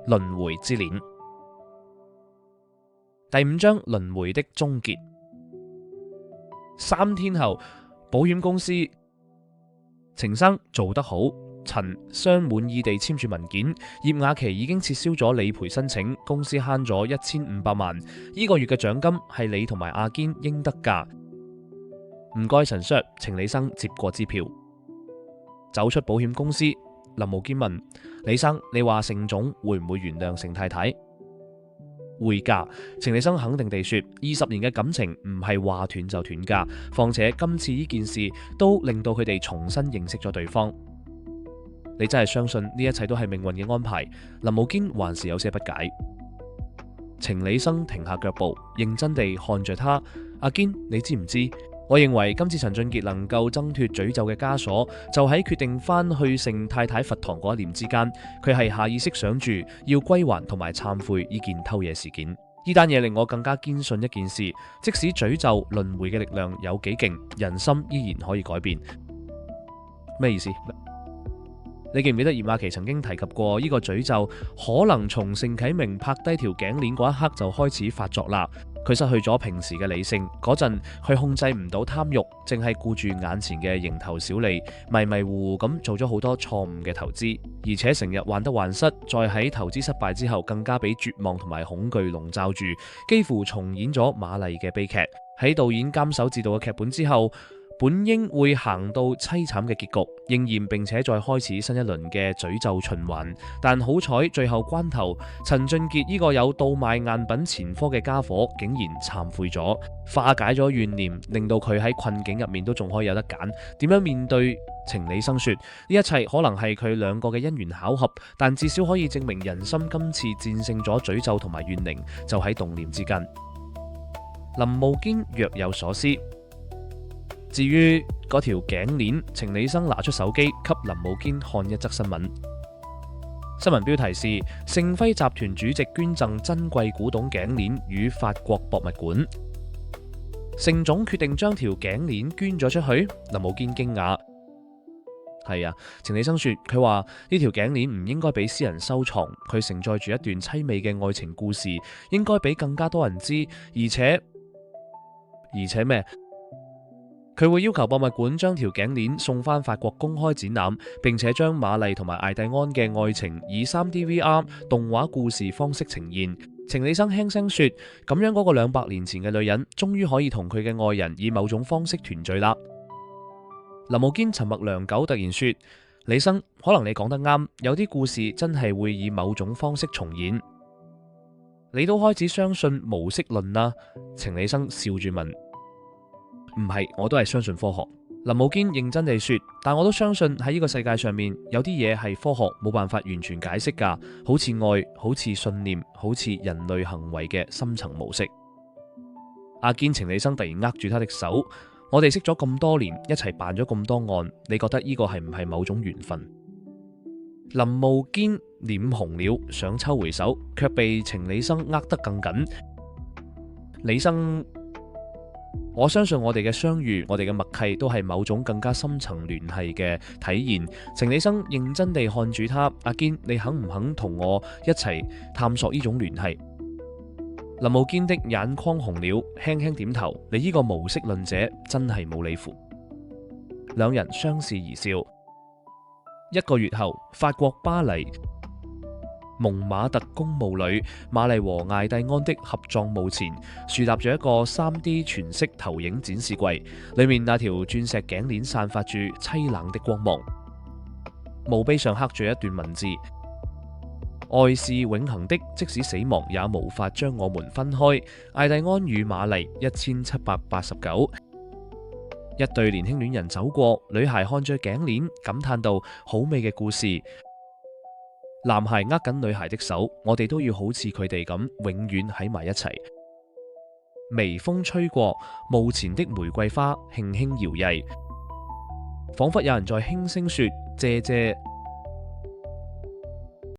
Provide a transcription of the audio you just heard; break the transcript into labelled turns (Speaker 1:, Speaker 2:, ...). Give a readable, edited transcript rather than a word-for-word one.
Speaker 1: 輪迴之戀。第5章輪迴的終結。3天後，保險公司程生做得好，陳雙滿意地簽署文件，葉雅琪已經撤銷咗理賠申請，公司慳咗1500萬，呢個月嘅獎金係你同埋阿堅應得㗎。唔該陳 Sir， 程李生接過支票，走出保險公司。林無堅問李生：你話盛總會唔會原諒程太太？會㗎，程李生肯定地說，20年嘅感情唔係話斷就斷㗎，況且今次呢件事都令到佢哋重新認識咗對方。你真係相信呢一切都係命運嘅安排？林無堅還是有些不解。程李生停下腳步，認真地看着他。阿堅，你知唔知？我認為今次陳俊傑能夠掙脫詛咒嘅枷鎖，就喺決定翻去盛太太佛堂嗰一念之間，佢係下意識想住要歸還同埋懺悔呢件偷嘢事件。呢單嘢令我更加堅信一件事，即使詛咒輪迴嘅力量有幾勁，人心依然可以改變。咩意思？你記唔記得葉雅琪曾經提及過呢個詛咒可能從盛啟明拍低條頸鏈嗰一刻就開始發作啦？佢失去咗平時嘅理性，嗰陣佢控制唔到貪欲，淨係顧住眼前嘅蠅頭小利，迷迷糊糊咁做咗好多錯誤嘅投資，而且成日患得患失，再喺投資失敗之後更加俾絕望同埋恐懼籠罩住，幾乎重演咗馬麗嘅悲劇。喺導演監守自盜嘅劇本之後，本應會行到凄慘嘅結局，應驗並且再開始新一輪嘅詛咒循環。但好彩最後關頭，陳俊傑呢個有倒賣贗品前科嘅家伙，竟然懺悔咗，化解咗怨念，令到佢喺困境入面都仲可以有得揀，點樣面對程李生說，呢一切可能係佢兩個嘅因緣巧合，但至少可以證明人心今次戰勝咗詛咒同埋怨靈，就喺動念之間。林無堅若有所思。至於嗰條頸鏈，程李生拿出手機給林無堅看一則新聞。新聞標題是：盛輝集團主席捐贈珍貴古董頸鏈予法國博物館。盛總決定將條頸鏈捐咗出去。林無堅驚訝。係啊，程李生說，佢話呢條頸鏈唔應該俾私人收藏，佢承載住一段淒美嘅愛情故事，應該俾更加多人知，而且咩？佢會要求博物館將條頸鏈送返法國公開展覽，並且將瑪麗同埋艾蒂安嘅愛情以 3D VR 動畫故事方式呈現。程李生輕聲說：咁樣嗰個200年前嘅女人，終於可以同佢嘅愛人以某種方式團聚啦。林無堅沉默良久，突然說：李生，可能你講得啱，有啲故事真係會以某種方式重演。你都開始相信無色論啦？程李生笑住問。唔係，我都係相信科學。林無堅認真地說，但我都相信喺呢個世界上面有啲嘢係科學冇辦法完全解釋噶，好似愛，好似信念，好似人類行為嘅深層模式。阿堅，程李生突然握住他的手，我哋識咗咁多年，一齊辦咗咁多案，你覺得呢個係唔係某種緣分？林無堅臉紅了，想抽回手，卻被程李生握得更緊。李生，我相信我哋嘅相遇，我哋嘅默契都係某種更加深層聯繫嘅體現。程李生認真地看住他，阿堅，你肯唔肯同我一齊探索呢種聯繫？林無堅的眼眶紅了，輕輕點頭。你呢個無色論者真係冇理符。兩人相視而笑。1個月後，法國巴黎蒙馬特公墓裏，瑪麗和艾蒂安的合葬墓前，豎立咗一個 3D 全息投影展示櫃，裏面那條鑽石頸鏈散發住凄冷的光芒。墓碑上刻住一段文字：愛是永恆的，即使死亡也無法將我們分開。艾蒂安與瑪麗1789。一對年輕戀人走過，女孩看着頸鏈，感嘆道：好美嘅故事。男孩握緊女孩的手，我哋都要好似佢哋咁，永遠喺埋一齊。微風吹過，墓前的玫瑰花輕輕搖曳，仿佛有人在輕聲說：謝謝